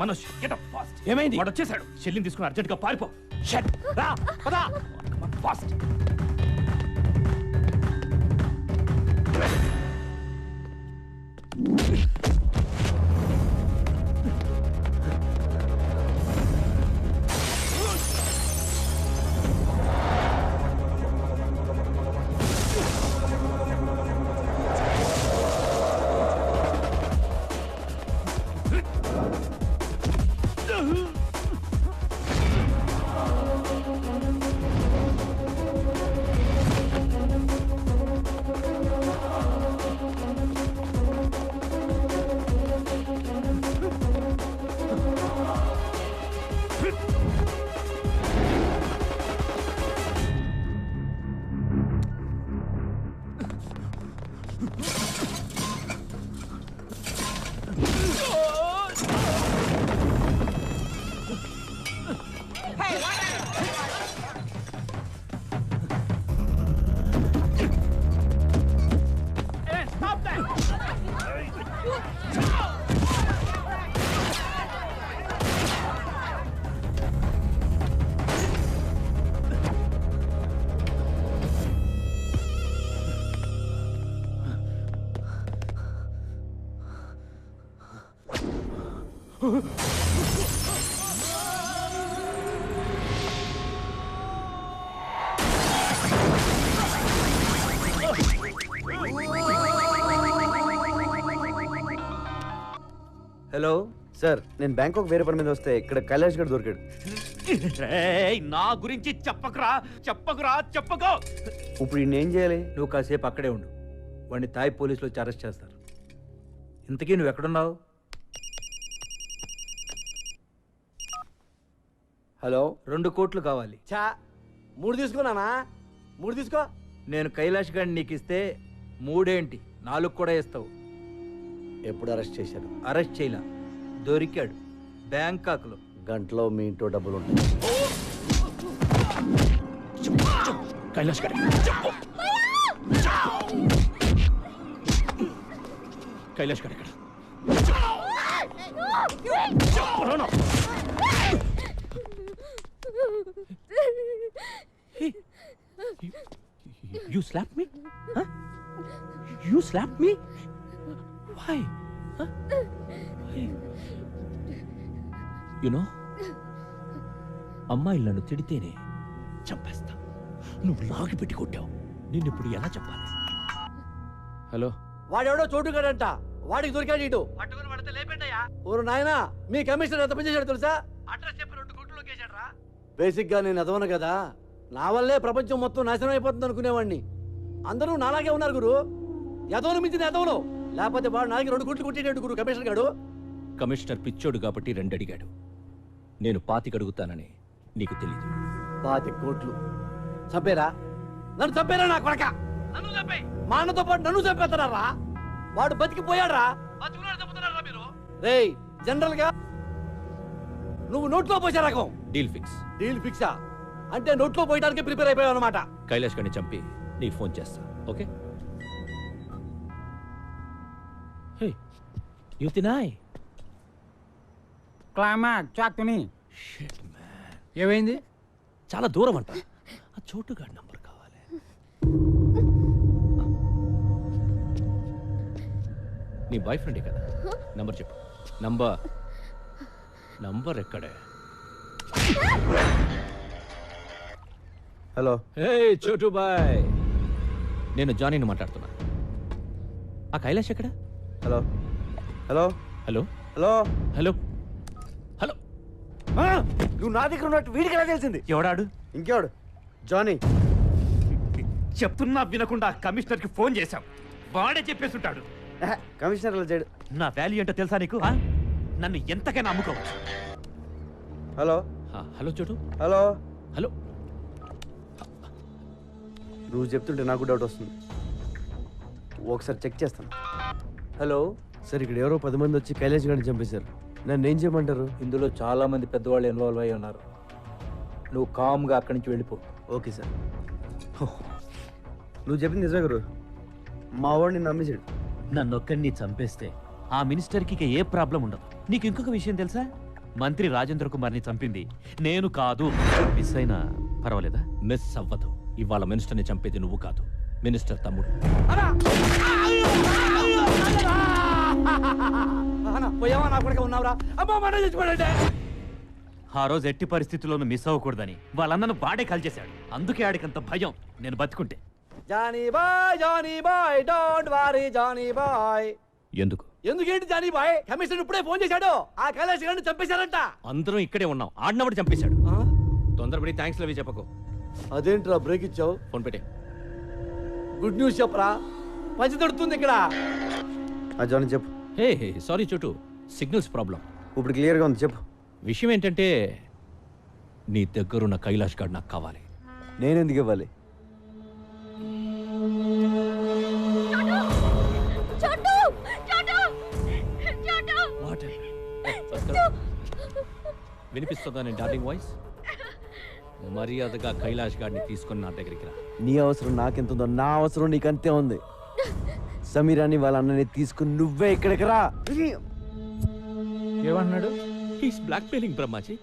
Manoj get up fast. ఏమైంది? వాడు వచ్చేసాడు. చెల్లిని తీసుకుని అర్జెంట్ గా పారిపో. షట్ రా పదా ఫాస్ట్. హలో సార్, నేను బ్యాంకాక్ వేరే పని మీద వస్తే ఇక్కడ కైలాష్ గడ్ దొరికాడు. నా గురించి చెప్పకురా చెప్పకో. ఇప్పుడు ఈయన ఏం చేయాలి? నువ్వు కాసేపు అక్కడే ఉండు. వాడిని తాయ్ పోలీసులు వచ్చి అరెస్ట్ చేస్తారు. ఇంతకీ నువ్వు ఎక్కడున్నావు? హలో, 2 కోట్లు కావాలి. చా 3 తీసుకున్నానా? 3 తీసుకో. నేను కైలాష్ గడ్ నీకు ఇస్తే 3 ఏంటి 4 కూడా ఇస్తావు. ఎప్పుడు అరెస్ట్ చేశారు? అరెస్ట్ చేయలా, దొరికాడు బ్యాంకాక్ లో. గంటలో మీ ఇంట్లో డబ్బులు ఉంటాయి. కైలాష్ గారు కైలాష్ గారు ఎక్కడ? You slapped me? Huh? You slapped me? Why? Huh? Why? You know, అమ్మాయిలు నన్ను తిడితేనే చంపేస్తా. నువ్వు లాగి పెట్టి కొట్టావు. నిన్నిప్పుడు ఎలా చెప్పాలి? హలో, వాడెవడో చోటుగాడంట, వాడికి దొరికాడు ఇటు. పట్టుకుని పడితే లేపేంటయ్యా. ఓరు నాయనా, మీ కమిషనర్ ఎంత పని చేశాడు తెలుసా? అడ్రస్ చెప్పి 2 కోట్లు లొకేషన్ రా. బేసిక్ గా నేను ఎదవను కదా, నా వల్లే ప్రపంచం మొత్తం నాశనం అయిపోతుంది అనుకునేవాడిని. అందరూ నాలాగే ఉన్నారు గురు. ఎదవను మించిన ఎదవను. లేకపోతే వాడు నాకి 2 కోట్లు కొట్టేటట్టు గురు కమిషనర్ గాడు. కమిషనర్ పిచ్చోడు కాబట్టి 2 అడిగాడు. నేను 25 అడుగుతానని నీకు తెలీదు. 25 కోట్లు చంపేరా? నన్ను చంపేరా నా కొడక? నన్ను చంపే, మా అన్నతో పాటు నన్ను చంపేస్తారా? వాడు బతికిపోయాడ్రా. రేయ్, జనరల్ గా నువ్వు నోట్లో పోసే రకం. Deal fix. డీల్ ఫిక్సా? అంటే నోట్లో పోయడానికి ప్రిపేర్ అయిపోయావు అనమాట. కైలాష్ గారిని చంపి నీకు ఫోన్ చేస్తా. ఓకే? హే, యుతినాయ్. క్లైమాక్స్ చాక్తుని. Shit man. ఏమైంది? చాలా దూరం అంట. ఆ చోటుగాడి నంబర్ కావాలి. నీ బాయ్ ఫ్రెండే కదా? నంబర్ చెప్పు. నంబర్ ఎక్కడే? హలో. హే చోటు బాయ్, నేను జానీని మాట్లాడుతున్నా. ఆ కైలాష్ ఎక్కడ? Hello hello hello hello hello hello. నువ్వు నా దగ్గర ఉన్నట్టు వీడికి ఎలా తెలిసింది? ఎవడాడు? ఇంకెవడు? జానీ. చెప్తున్నా వినకుండా కమిషనర్ కి ఫోన్ చేశాం. వాడే చెప్పేస్తుంటాడు. కమిషనర్ చేయడు. నా వాల్యూ ఏంటో తెలుసా నీకు? నన్ను ఎంతకైనా అమ్ముకోవచ్చు. హలో హలో చోటు. Hello hello. నువ్వు చెప్తుంటే నాకు డౌట్ వస్తుంది. ఒకసారి చెక్ చేస్తాను. హలో సార్, ఇక్కడ ఎవరో 10 మంది వచ్చి కైలాష్ గారిని చంపేశారు. నన్ను ఏం చేయమంటారు? ఇందులో చాలా మంది పెద్దవాళ్ళు ఇన్వాల్వ్ అయి ఉన్నారు. నువ్వు కామ్గా అక్కడి నుంచి వెళ్ళిపో. Okay sir. నువ్వు చెప్పింది నిజమే గురు. మా వాడిని నమ్మేశాడు. నన్నొక్కడిని చంపేస్తే ఆ మినిస్టర్కి ఇక ఏ ప్రాబ్లం ఉండదు. నీకు ఇంకొక విషయం తెలుసా? మంత్రి రాజేంద్ర కుమార్ని చంపింది నేను కాదు. మిస్ అయినా పర్వాలేదా? మిస్ అవ్వదు. ఇవాళ మినిస్టర్ని చంపేది నువ్వు కాదు, మినిస్టర్ తమ్ముడు. పోయావా నా కొడుకు ఉన్నావురా? అమ్మా మన చచ్చిపోయాడే. ఆ రోజు ఎట్టి పరిస్థితుల్లోనూ మిస్ అవ్వకూడదని వాళ్ళన్నను వాడే కాల్చేశాడు. అందుకే ఆడికంత భయం నేను బతుకుంటే. Johnny boy don't worry Johnny boy. ఎందుకు? ఎందుకేంటి జానీ బాయ్? కమిషనర్ ఇప్పుడే ఫోన్ చేశాడు, ఆ కైలాష్ గారిని చంపేశారంట. అందరం ఇక్కడే ఉన్నాం, ఆడినవాడు చంపేశాడు. తొందరపడి థ్యాంక్స్ లవి చెప్పకు. అదేంట్రా బ్రేక్ ఇచ్చావు? ఫోన్ పెట్టే. గుడ్ న్యూస్ చెప్పరా, పంచి తడుతుంది ఇక్కడ. జానీ చెప్పు. హే సారీ చోటు, సిగ్నల్స్ ప్రాబ్లం. ఇప్పుడు క్లియర్గా ఉంది, చెప్పు. విషయం ఏంటంటే నీ దగ్గరున్న కైలాష్ గార్డ్ నాకు కావాలి. నేనెందుకు ఇవ్వాలి? వినిపిస్తుందా నేను డార్లింగ్ వాయిస్? మర్యాదగా కైలాష్ గారిని తీసుకొని నా దగ్గరికి రా. నీ అవసరం నాకెంతుందో నా అవసరం నీకంతే ఉంది. సమీరాని వాళ్ళ అన్నని తీసుకుని నువ్వే ఇక్కడికి రా. ఏమన్నాడు? హీస్ బ్లాక్మెయిలింగ్ బ్రహ్మాజీ,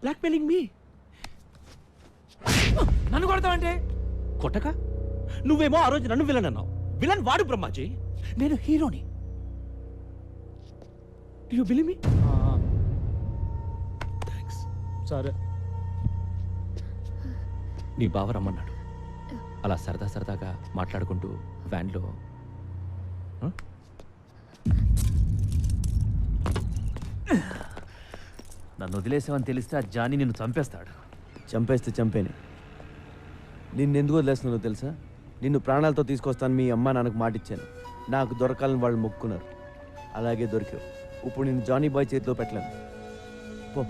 బ్లాక్మెయిలింగ్ మీ. నన్ను కొడతావంటే? కొట్టక నువ్వేమో ఆ రోజు నన్ను విలన్ అన్నావు. విలన్ వాడు బ్రహ్మాజీ, నేను హీరోని. You believe me? థ్యాంక్స్. సరే. నీ బావ రమ్మన్నాడు. అలా సరదాగా మాట్లాడుకుంటూ వ్యాన్లో. నన్ను వదిలేసావని తెలిస్తే ఆ జానీ నిన్ను చంపేస్తాడు. చంపేస్తే చంపేని. నిన్నెందుకు వదిలేస్తున్నానో తెలుసా? నిన్ను ప్రాణాలతో తీసుకొస్తాను మీ అమ్మ నాన్నకు మాటిచ్చాను. నాకు దొరకాలని వాళ్ళు మొక్కున్నారు, అలాగే దొరికావు. ఇప్పుడు నేను జానీ బాయ్ చేతిలో పెట్టలేను. పో.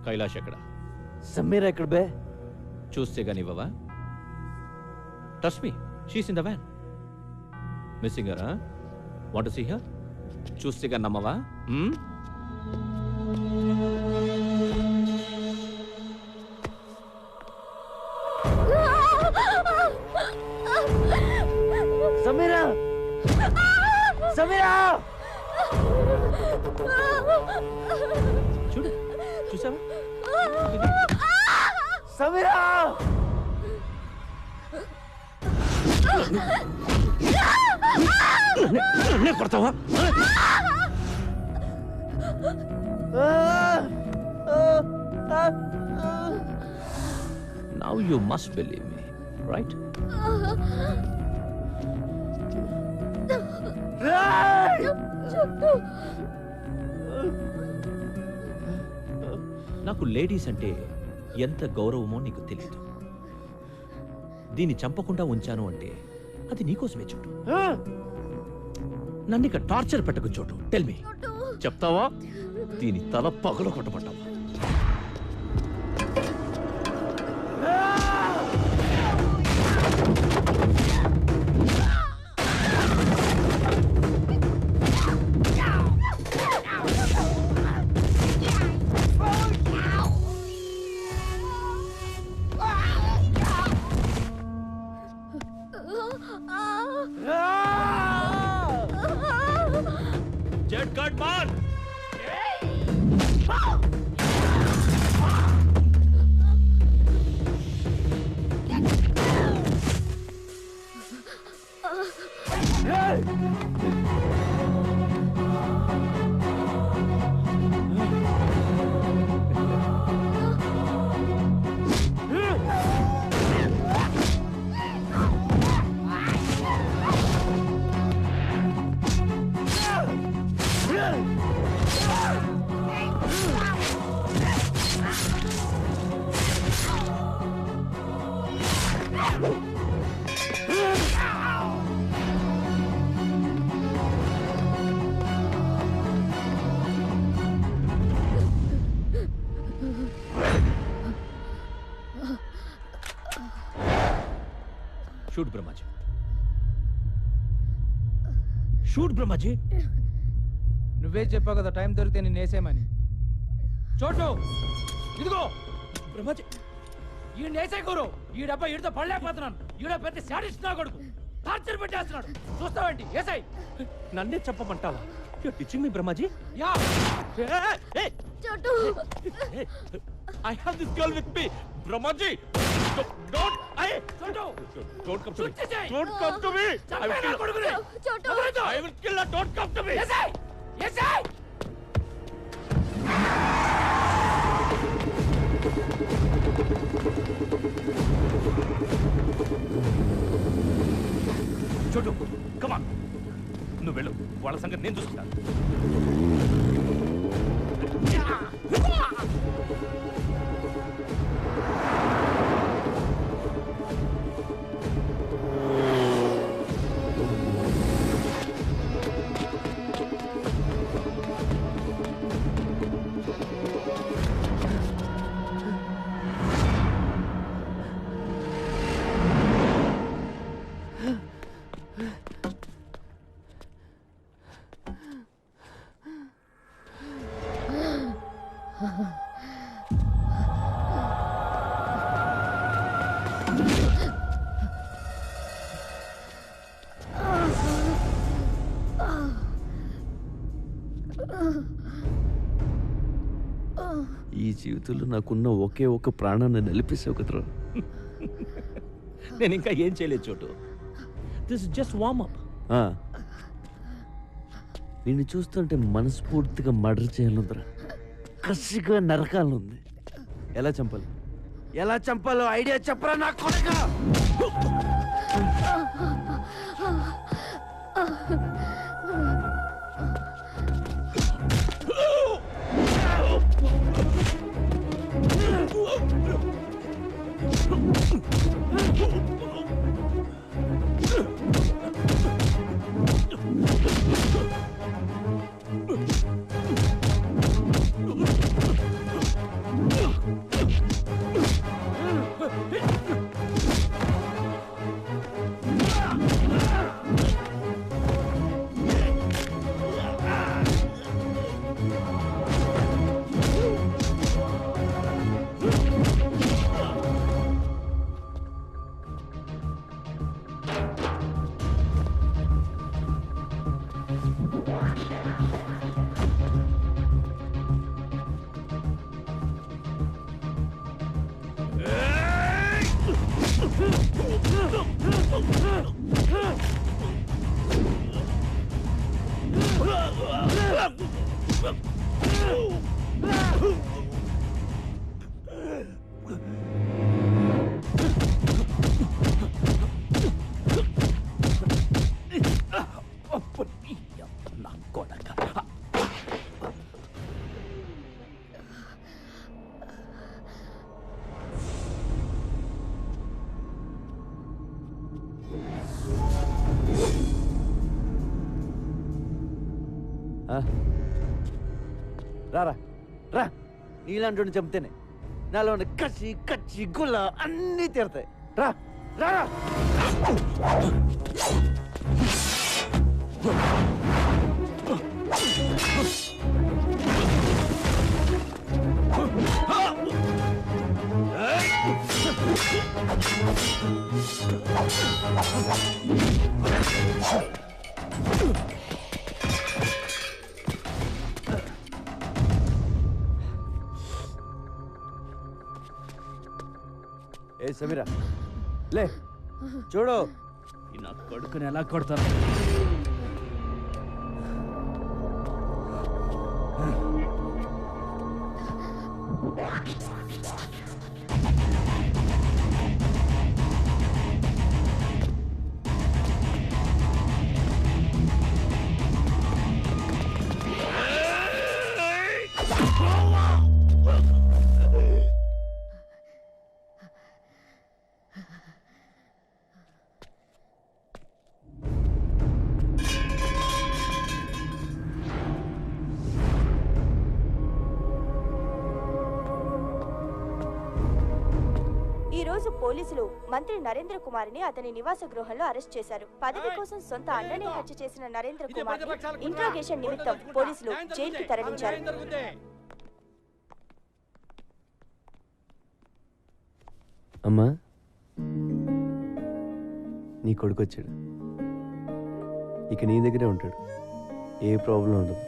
కైలాష్ ఎక్కడ? సమీరా ఎక్కడ బే? చూస్తే గానీ ఇవ్వవా? Trust me, she's in the van. Missing her? Want to see her? చూస్తే గానీ నమ్మవా? సమీరా! సమీరా! చూడు, చూసావా? సమీరా! నన్నే కొడతావా? Now you must believe me, right? నాకు లేడీస్ అంటే ఎంత గౌరవమో నీకు తెలియదు. దీన్ని చంపకుండా ఉంచాను అంటే అది నీకోసమే చోటు. నన్ను ఇక టార్చర్ పెట్టకు చోటు. టెల్ మీ, చెప్తావా? దీని తల పగలు కొట్టబడ్డావా? Shoot Brahmaji, shoot Brahmaji. నువ్వే చెప్పావు కదా టైం దొరికితే నేను వేసేయమని. చోటు ఇదిగో బ్రహ్మాజీ, ఈ నేసే గురు ఈ డబ్బా ఈడితో పడలేకపోతున్నాను. ఈడ పెద్ద శాడిస్ట్ నా కొడుకు టార్చర్ పెట్టేస్తున్నాడు. చూస్తావేంటి? ఏసై నన్నే చెప్పమంటావా? You are teaching me Brahmaji. Ya చోటు I have this girl with me, Brahmaji. Don't come to me. Don't come to me. I will kill her. చోటు I will kill her. Don't come to me. ఏసై ఏసై చోటు, come on. నువ్వు వెళ్ళు, వాళ్ళ సంగతి నేను చూసుకుంటాను. ఈ జీవితంలో నాకున్న ఒకే ఒక ప్రాణాన్ని నిలిపేసావు కదరా. నేను ఇంకా ఏం చేయలేదు చోటు. This is just warm up. నిన్ను చూస్తుంటే మనస్ఫూర్తిగా మర్డర్ చేయాలందరా, కసిగా నరకాలనుంది. ఎలా చంపాలి, ఎలా చంపాలో ఐడియా చెప్పరా నా కొడుకా. రారా రా, నీలాంటి చంపితేనే నాలో ఉన్న కసి కచ్చి గుల్ల అన్నీ తీరతాయి. రా రా ఏ సమీరా లే చూడు. నా కొడుకుని ఎలా కొడతాను? ఈ రోజు పోలీసులు మంత్రి నరేంద్ర కుమార్ని అతని నివాస గృహంలో అరెస్ట్ చేశారు. పదవి కోసం సొంత అన్ననే హత్య చేసిన నరేంద్ర కుమార్ ఇంట్రాగేషన్ నిమిత్తం పోలీసులు జైలుకి తరలించారు. అమ్మా నీ కొడుకు వచ్చాడు. ఇక నీ దగ్గరే ఉంటాడు. ఏ ప్రాబ్లం ఉండదు.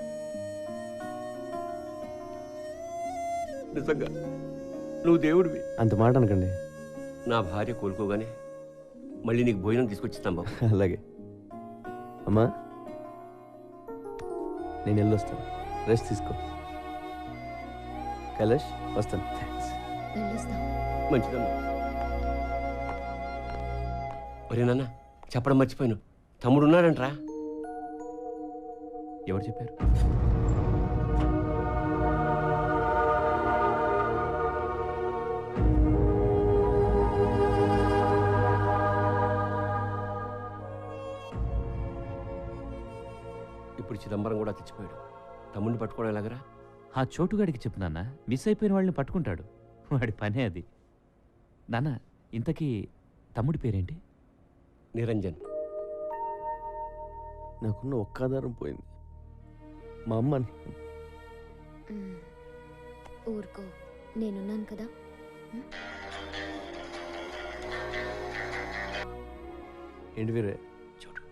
నిజంగా నువ్వు దేవుడివి. అంత మాట అనకండి. నా భార్య కోలుకోగానే మళ్ళీ నీకు భోజనం తీసుకొచ్చిస్తాం బాబు. అలాగే అమ్మా నేను వెళ్ళొస్తాను. రెస్ట్ తీసుకో. కైలాష్ వస్తాను. మంచిదమ్మా. ఒరే నాన్న చెప్పడం మర్చిపోయాను, తమ్ముడు ఉన్నాడంట్రా. ఎవరు చెప్పారు? ఇప్పుడు చిదంబరం కూడా తెచ్చిపోయాడు. తమ్ముడిని పట్టుకోవడం ఎలాగరా? ఆ చోటుగాడికి చెప్పు నాన్న, మిస్ అయిపోయిన వాళ్ళని పట్టుకుంటాడు. వాడి పనే అది. నాన్న ఇంతకీ తమ్ముడి పేరేంటి? నిరంజన్. నాకున్న ఒక్క ఆధారం పోయింది. మా అమ్మ. ఊరుకో, నేనున్నాను కదా. ఏంటి వీరే? చూడు,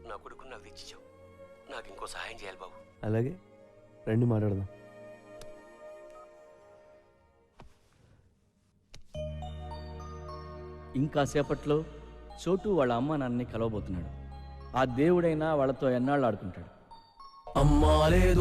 నా కొడుకుని నాకు తెచ్చిచ్చావు. నాకు ఇంకో సహాయం చేయాలి బాబు. అలాగే రండి మాట్లాడదాం. ఇంకా సేపట్లో చోటు వాళ్ళ అమ్మ నాన్నని కలవబోతున్నాడు. ఆ దేవుడైనా వాళ్ళతో ఎన్నాళ్ళు ఆడుకుంటాడు. అమ్మా లేదు